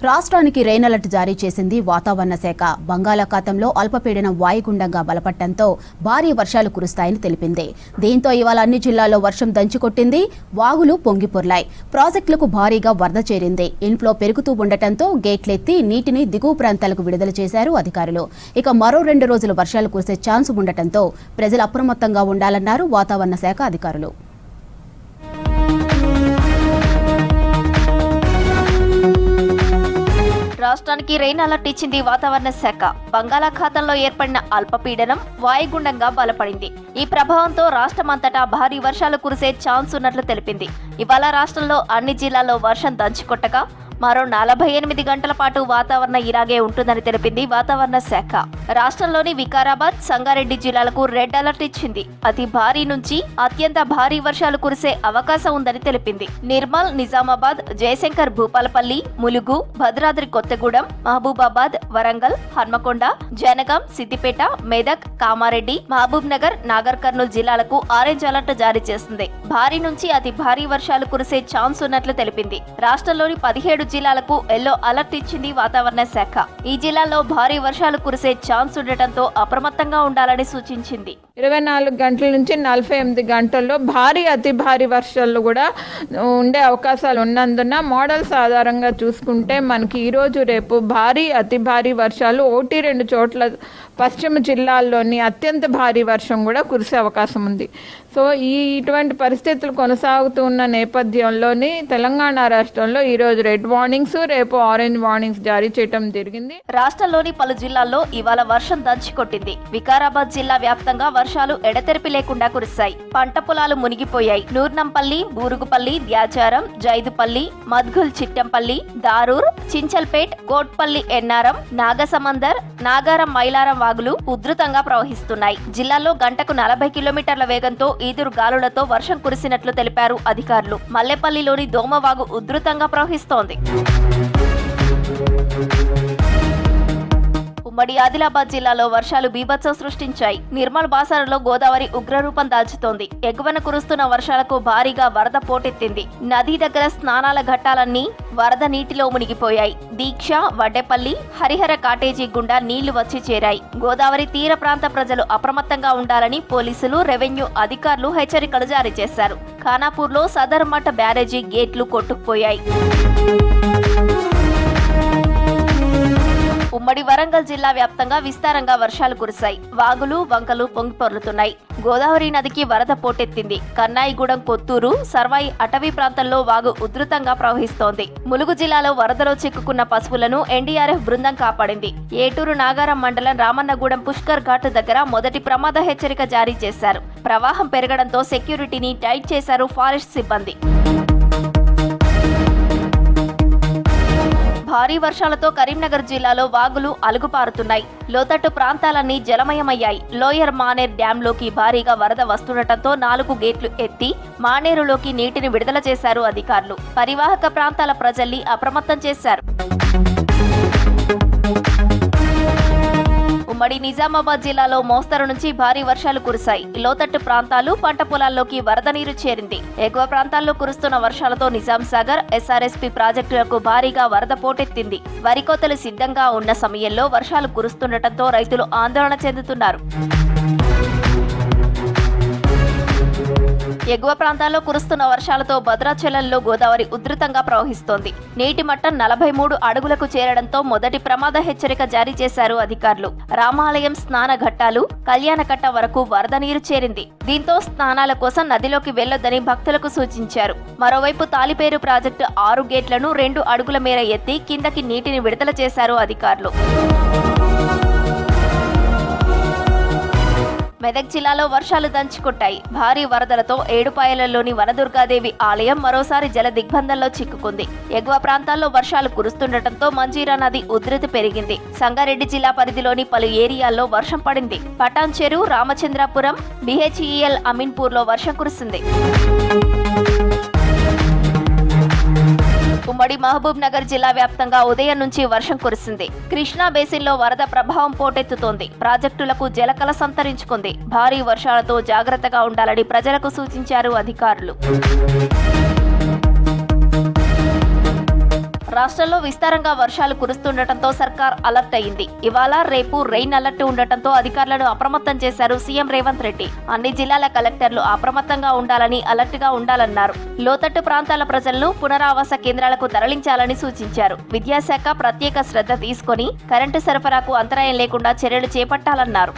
రాష్ట్రానికి rain alert జారీ చేసింది వాతావరణ శాఖ. బంగాళాఖాతంలో అల్పపీడనం వాయుగుండంగా బలపడటంతో భారీ వర్షాలు కురుస్తాయని తెలిపింది. దీంతో ఇవాళ అన్ని జిల్లాల్లో వర్షం దంచుకొట్టింది. వాగులు పొంగిపొర్లాయి. ప్రాజెక్టులకు భారీగా వరద చేరింది. ఇన్ఫ్లో పెరుగుతూ ఉండటంతో గేట్లెత్తి నీటిని దిగువ ప్రాంతాలకు విడుదల చేశారు అధికారులు. ఇక మరో 2 రోజులు వర్షాలు కురిసే ఛాన్స్ ఉండటంతో ప్రజలు అప్రమత్తంగా ఉండాలన్నారు వాతావరణ శాఖ అధికారులు. రాష్ట్రానికి రెయిన్ అలర్ట్ ఇచ్చింది వాతావరణ శాఖ. బంగాళాఖాతంలో ఏర్పడిన అల్పపీడనం వాయుగుండంగా బలపడింది. ఈ ప్రభావంతో రాష్ట్రమంతటా భారీ వర్షాలు కురిసే ఛాన్స్ ఉన్నట్లు తెలిపింది. ఇవాళ రాష్ట్రంలో అన్ని జిల్లాల్లో వర్షం దంచుకొట్టగా మరో 48 గంటల పాటు వాతావరణం ఇలాగే ఉంటుందని తెలిపింది వాతావరణ శాఖ. రాష్ట్రంలోని వికారాబాద్, సంగారెడ్డి జిల్లాలకు రెడ్ అలర్ట్ ఇచ్చింది. అతి భారీ నుంచి అత్యంత భారీ వర్షాలు కురిసే అవకాశం ఉందని తెలిపింది. నిర్మల్, నిజామాబాద్, జయశంకర్ భూపాలపల్లి, ములుగు, భద్రాద్రి కొత్తగూడెం, మహబూబాబాద్, వరంగల్, హన్మకొండ, జనగాం, సిద్దిపేట, మెదక్, కామారెడ్డి, మహబూబ్ నగర్, నాగర్ కర్నూలు జిల్లాలకు ఆరెంజ్ అలర్ట్ జారీ చేసింది. భారీ నుంచి అతి భారీ వర్షాలు కురిసే ఛాన్స్ ఉన్నట్లు తెలిపింది. రాష్ట్రంలోని 17 జిల్లాలకు ఎల్లో అలర్ట్ ఇచ్చింది వాతావరణ శాఖ. ఈ జిల్లాల్లో భారీ వర్షాలు కురిసే ఛాన్స్ ఉండటంతో అప్రమత్తంగా ఉండాలని సూచించింది. 24 గంటల నుంచి 48 గంటల్లో భారీ అతి భారీ వర్షాలు కూడా ఉండే అవకాశాలు ఉన్నందున మోడల్స్ ఆధారంగా చూసుకుంటే మనకి ఈరోజు రేపు భారీ అతి భారీ వర్షాలు 1-2 చోట్ల పశ్చిమ జిల్లాల్లోని అత్యంత భారీ వర్షం కూడా కురిసే అవకాశం ఉంది. సో ఇటువంటి పరిస్థితులు కొనసాగుతూ ఉన్న నేపథ్యంలోని తెలంగాణ రాష్ట్రంలో ఈరోజు రెడ్ వార్నింగ్స్, రేపు ఆరెంజ్ వార్నింగ్స్ జారీ చేయడం జరిగింది. రాష్ట్రంలోని పలు జిల్లాల్లో ఇవాళ వర్షం దంచుకొట్టింది. వికారాబాద్ జిల్లా వ్యాప్తంగా వర్షాలు ఎడతెరిపి లేకుండా కురిశాయి. పంట పొలాలు మునిగిపోయాయి. నూర్నంపల్లి, బూరుగుపల్లి, ద్యాచారం, జైదుపల్లి, మద్గుల్ చిట్టంపల్లి, దారూర్, చించల్పేట్, కోట్పల్లి, ఎన్నారం, నాగసమందర్, నాగారం, మైలారం వాగులు ఉధృతంగా ప్రవహిస్తున్నాయి. జిల్లాలో గంటకు 40 కిలోమీటర్ల వేగంతో ఈదురు గాలులతో వర్షం కురిసినట్లు తెలిపారు అధికారులు. మల్లెపల్లిలోని దోమవాగు ఉధృతంగా ప్రవహిస్తోంది. ఉమ్మడి ఆదిలాబాద్ జిల్లాలో వర్షాలు బీభత్సం సృష్టించాయి. నిర్మల్ బాసరలో గోదావరి ఉగ్రరూపం దాల్చుతోంది. ఎగువన కురుస్తున్న వర్షాలకు భారీగా వరద పోటెత్తింది. నదీ దగ్గర స్నానాల ఘట్టాలన్నీ వరద నీటిలో మునిగిపోయాయి. దీక్ష, వడ్డేపల్లి, హరిహర కాటేజీ గుండా నీళ్లు వచ్చి చేరాయి. గోదావరి తీర ప్రాంత ప్రజలు అప్రమత్తంగా ఉండాలని పోలీసులు, రెవెన్యూ అధికారులు హెచ్చరికలు జారీ చేశారు. ఖానాపూర్లో సదర్ మఠ బ్యారేజీ గేట్లు కొట్టుకుపోయాయి. ఉమ్మడి వరంగల్ జిల్లా వ్యాప్తంగా విస్తారంగా వర్షాలు కురిశాయి. వాగులు, వంకలు పొంగిపొర్లుతున్నాయి. గోదావరి నదికి వరద పోటెత్తింది. కన్నాయిగూడెం, కొత్తూరు, సర్వాయి అటవీ ప్రాంతంలో వాగు ఉధృతంగా ప్రవహిస్తోంది. ములుగు జిల్లాలో వరదలో చిక్కుకున్న పశువులను ఎన్డీఆర్ఎఫ్ బృందం కాపాడింది. ఏటూరు, నాగారం మండలం రామన్నగూడెం పుష్కర్ ఘాట్ దగ్గర మొదటి ప్రమాద హెచ్చరిక జారీ చేశారు. ప్రవాహం పెరగడంతో సెక్యూరిటీని టైట్ చేశారు ఫారెస్ట్ సిబ్బంది. భారీ వర్షాలతో కరీంనగర్ జిల్లాలో వాగులు అలుగుపారుతున్నాయి. లోతట్టు ప్రాంతాలన్నీ జలమయమయ్యాయి. లోయర్ మానేర్ డ్యాంలోకి భారీగా వరద వస్తుండటంతో 4 గేట్లు ఎత్తి మానేరులోకి నీటిని విడుదల చేశారు అధికారులు. పరివాహక ప్రాంతాల ప్రజల్ని అప్రమత్తం చేశారు. ఉమ్మడి నిజామాబాద్ జిల్లాలో మోస్తరు నుంచి భారీ వర్షాలు కురిశాయి. లోతట్టు ప్రాంతాలు, పంట పొలాల్లోకి వరద నీరు చేరింది. ఎగువ ప్రాంతాల్లో కురుస్తున్న వర్షాలతో నిజాం సాగర్, ఎస్ఆర్ఎస్పీ ప్రాజెక్టులకు భారీగా వరద పోటెత్తింది. వరి కోతలు సిద్ధంగా ఉన్న సమయంలో వర్షాలు కురుస్తుండటంతో రైతులు ఆందోళన చెందుతున్నారు. ఎగువ ప్రాంతాల్లో కురుస్తున్న వర్షాలతో భద్రాచలంలో గోదావరి ఉధృతంగా ప్రవహిస్తోంది. నీటి మట్టం 43 అడుగులకు చేరడంతో మొదటి ప్రమాద హెచ్చరిక జారీ చేశారు అధికారులు. రామాలయం స్నాన ఘట్టాలు, కళ్యాణకట్ట వరకు వరద నీరు చేరింది. దీంతో స్నానాల కోసం నదిలోకి వెళ్లొద్దని భక్తులకు సూచించారు. మరోవైపు తాలిపేరు ప్రాజెక్టు 6 గేట్లను 2 అడుగుల మేర ఎత్తి కిందకి నీటిని విడుదల చేశారు అధికారులు. మెదక్ జిల్లాలో వర్షాలు దంచుకొట్టాయి. భారీ వరదలతో ఏడుపాయలలోని వనదుర్గాదేవి ఆలయం మరోసారి జల దిగ్బంధంలో చిక్కుకుంది. ఎగువ ప్రాంతాల్లో వర్షాలు కురుస్తుండటంతో మంజీరా నది ఉధృతి పెరిగింది. సంగారెడ్డి జిల్లా పరిధిలోని పలు ఏరియాల్లో వర్షం పడింది. పటాన్ చెరు, రామచంద్రాపురం, బిహెచ్ఈఎల్, అమీన్పూర్లో వర్షం కురిసింది. ఉమ్మడి మహబూబ్ నగర్ జిల్లా వ్యాప్తంగా ఉదయం నుంచి వర్షం కురిసింది. కృష్ణా బేసిన్లో వరద ప్రభావం పోటెత్తుతోంది. ప్రాజెక్టులకు జలకళ సంతరించుకుంది. భారీ వర్షాలతో జాగ్రత్తగా ఉండాలని ప్రజలకు సూచించారు అధికారులు. రాష్ట్రంలో విస్తారంగా వర్షాలు కురుస్తుండటంతో సర్కార్ అలర్ట్ అయింది. ఇవాళ రేపు రెయిన్ అలర్ట్ ఉండటంతో అధికారులను అప్రమత్తం చేశారు సీఎం రేవంత్ రెడ్డి. అన్ని జిల్లాల కలెక్టర్లు అప్రమత్తంగా ఉండాలని, అలర్ట్ గా ఉండాలన్నారు. లోతట్టు ప్రాంతాల ప్రజలను పునరావాస కేంద్రాలకు తరలించాలని సూచించారు. విద్యాశాఖ ప్రత్యేక శ్రద్ధ తీసుకొని కరెంటు సరఫరాకు అంతరాయం లేకుండా చర్యలు చేపట్టాలన్నారు.